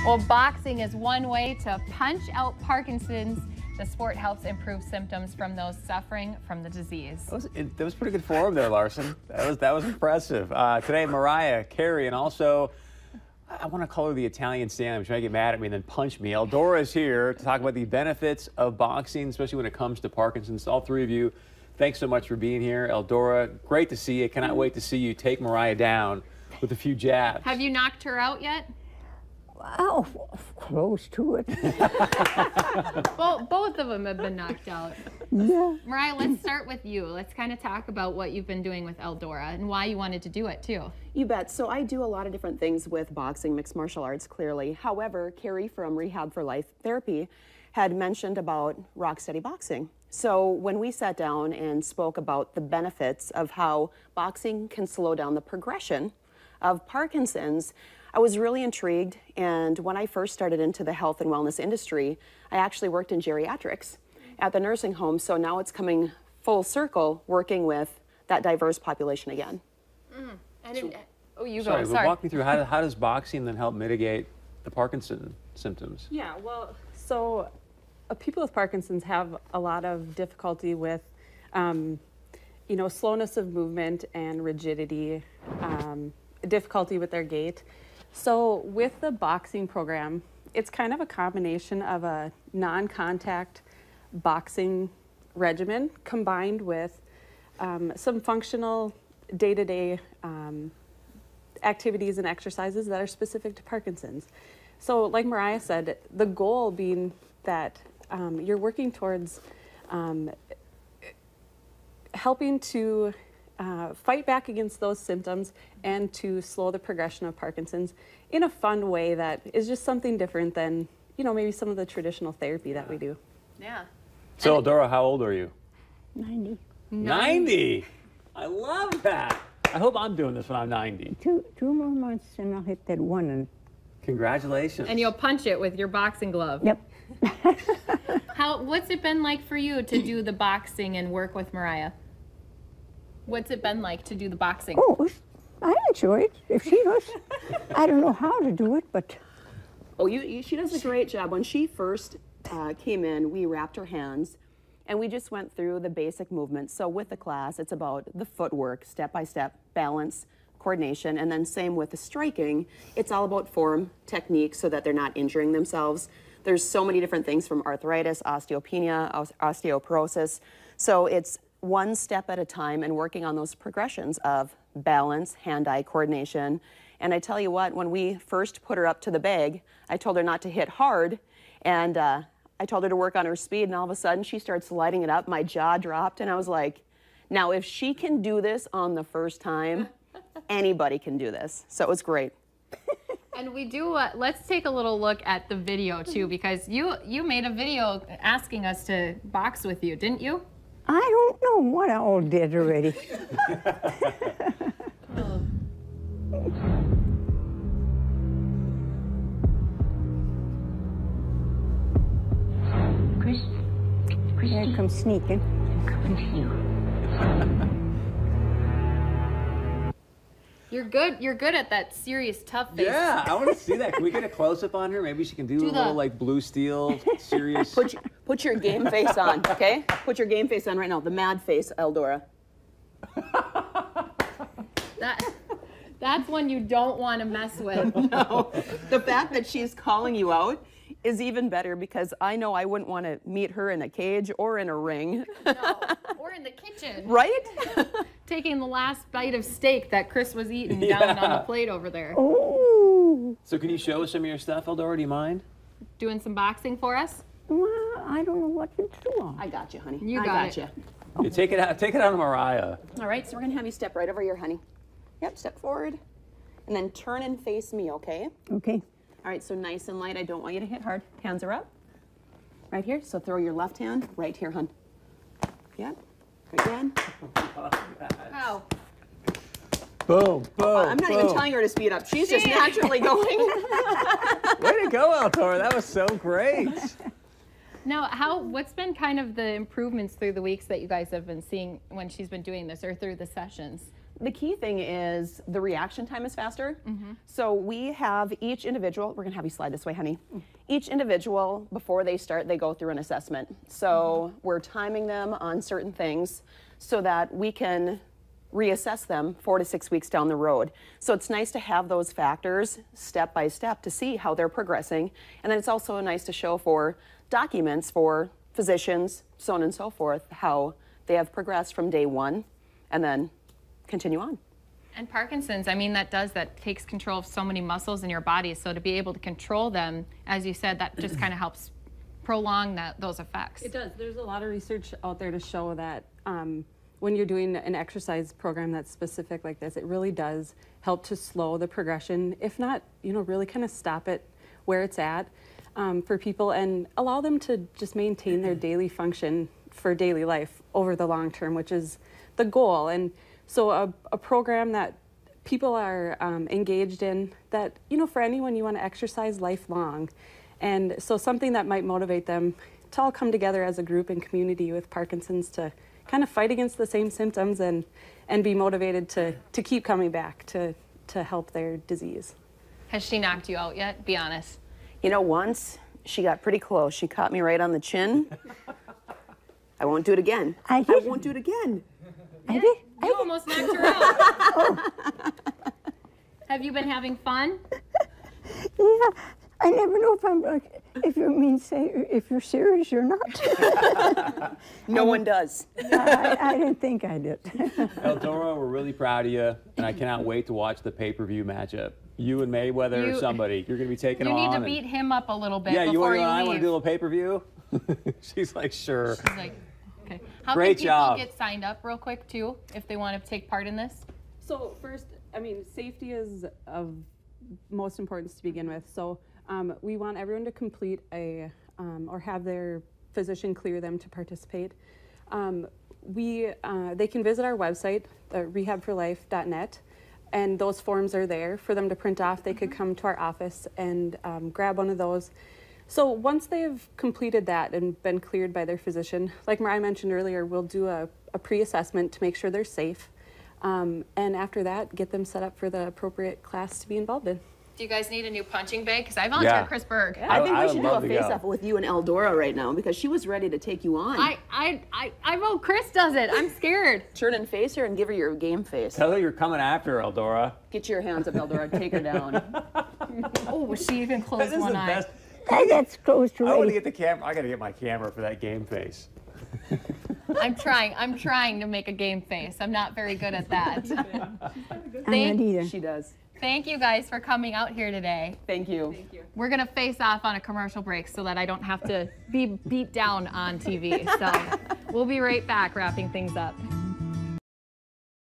Well, boxing is one way to punch out Parkinson's. The sport helps improve symptoms from those suffering from the disease. That was pretty good form there, Larson. That was impressive. Today, Mariah, Carrie, and also, I want to call her the Italian Stanley. I'm trying to get mad at me and then punch me. Eldora is here to talk about the benefits of boxing, especially when it comes to Parkinson's. All three of you, thanks so much for being here. Eldora, great to see you. Cannot wait to see you take Mariah down with a few jabs. Have you knocked her out yet? Oh, close to it. Well, both of them have been knocked out. Yeah. Mariah, let's start with you. Let's kind of talk about what you've been doing with Eldora and why you wanted to do it too. You bet. So I do a lot of different things with boxing, mixed martial arts, clearly. However, Carrie from Rehab for Life Therapy had mentioned about Rocksteady Boxing. So when we sat down and spoke about the benefits of how boxing can slow down the progression of Parkinson's, I was really intrigued, and when I first started into the health and wellness industry, I actually worked in geriatrics at the nursing home, so now it's coming full circle working with that diverse population again. Sorry. Walk me through how does boxing then help mitigate the Parkinson symptoms? Yeah, well, so people with Parkinson's have a lot of difficulty with, slowness of movement and rigidity, difficulty with their gait. So with the boxing program, it's kind of a combination of a non-contact boxing regimen combined with some functional day-to-day activities and exercises that are specific to Parkinson's. So like Mariah said, the goal being that you're working towards helping to fight back against those symptoms and to slow the progression of Parkinson's in a fun way that is just something different than, maybe some of the traditional therapy that we do. Yeah. So, Eldora, how old are you? 90. 90? I love that. I hope I'm doing this when I'm 90. Two more months and I'll hit that one. And Congratulations. And you'll punch it with your boxing glove. yep. What's it been like for you to do the boxing and work with Mariah? What's it been like to do the boxing? Oh, I enjoy it. If she does, I don't know how to do it, but. Oh, she does a great job. When she first came in, we wrapped her hands and we just went through the basic movements. So with the class, it's about the footwork, step-by-step, balance, coordination, and then same with the striking. It's all about form, technique, so that they're not injuring themselves. There's so many different things from arthritis, osteopenia, osteoporosis. So it's one step at a time and working on those progressions of balance, hand-eye coordination. And I tell you what, when we first put her up to the bag, I told her not to hit hard, and I told her to work on her speed, and all of a sudden she starts lighting it up. My jaw dropped, and I was like, now if she can do this on the first time, anybody can do this. So it was great. And we do, let's take a little look at the video too, because you made a video asking us to box with you, didn't you? I don't know what I all did already. Chris, Here it comes sneaking. coming to you. You're good at that serious tough face. Yeah, I want to see that. Can we get a close-up on her? Maybe she can do a little like blue steel, serious. Put your game face on, okay? Put your game face on right now. The mad face, Eldora. That's one you don't want to mess with. No. The fact that she's calling you out is even better because I know I wouldn't want to meet her in a cage or in a ring. No, or in the kitchen. Right? Taking the last bite of steak that Chris was eating down on the plate over there. Oh. So can you show us some of your stuff, Eldora? Do you mind? Doing some boxing for us? Well, I don't know what to do. I got you, honey. You I got got it. you. Yeah, take it out of Mariah. All right, so we're gonna have you step right over here, honey. Yep, step forward. And then turn and face me, okay? Okay. All right, so nice and light. I don't want you to hit hard. Hands are up. Right here. So throw your left hand right here, hun. Yep. Again. Wow. Boom, boom. I'm not even telling her to speed up. She's just naturally going. Way to go, Eldora. That was so great. Now, what's been kind of the improvements through the weeks that you guys have been seeing when she's been doing this or through the sessions? The key thing is the reaction time is faster. So we have each individual, we're gonna have you slide this way, honey. Each individual, before they start, they go through an assessment. So we're timing them on certain things so that we can reassess them 4 to 6 weeks down the road. So it's nice to have those factors step by step to see how they're progressing. And then it's also nice to show for documents for physicians, so on and so forth, how they have progressed from day one and then continue on. And Parkinson's, I mean, that takes control of so many muscles in your body. So to be able to control them, as you said, that just kind of helps prolong those effects. It does. There's a lot of research out there to show that when you're doing an exercise program that's specific like this, it really does help to slow the progression, if not, really kind of stop it where it's at for people and allow them to just maintain their daily function for daily life over the long term, which is the goal. And so a program that people are engaged in that, for anyone, you want to exercise lifelong. And so something that might motivate them to all come together as a group and community with Parkinson's to kind of fight against the same symptoms and be motivated to keep coming back to help their disease. Has she knocked you out yet? Be honest. Once she got pretty close. She caught me right on the chin. I won't do it again. I won't do it again. I did. You almost knocked her out. Have you been having fun? Yeah, I never know if you mean if you're serious or not. No one does. I didn't think I did. Eldora, we're really proud of you, and I cannot wait to watch the pay-per-view matchup. You and Mayweather or somebody. You're going to be taking on. You need to beat him up a little bit before you you and I leave. want to do a little pay-per-view? She's like, sure. She's like, okay. How Great can people job. get signed up real quick too if they want to take part in this? So first, safety is of most importance to begin with. So we want everyone to complete or have their physician clear them to participate. They can visit our website, rehabforlife.net, and those forms are there for them to print off. They could come to our office and grab one of those. So once they've completed that and been cleared by their physician, like Mariah mentioned earlier, we'll do a pre-assessment to make sure they're safe. And after that, get them set up for the appropriate class to be involved in. Do you guys need a new punching bag? Because I volunteered Chris Berg. I think we would should do love a to go. face-off with you and Eldora right now because she was ready to take you on. I vote Chris does it. I'm scared. Turn and face her and give her your game face. Tell her you're coming after her, Eldora. Get your hands up, Eldora. Take her down. Oh, she even closed This is one the eye. best. That's close to I want to ready. get the camera. I got to get my camera for that game face. I'm trying to make a game face. I'm not very good at that. I'm not either. She does. Thank you guys for coming out here today. Thank you. We're gonna face off on a commercial break so that I don't have to be beat down on TV. So we'll be right back wrapping things up.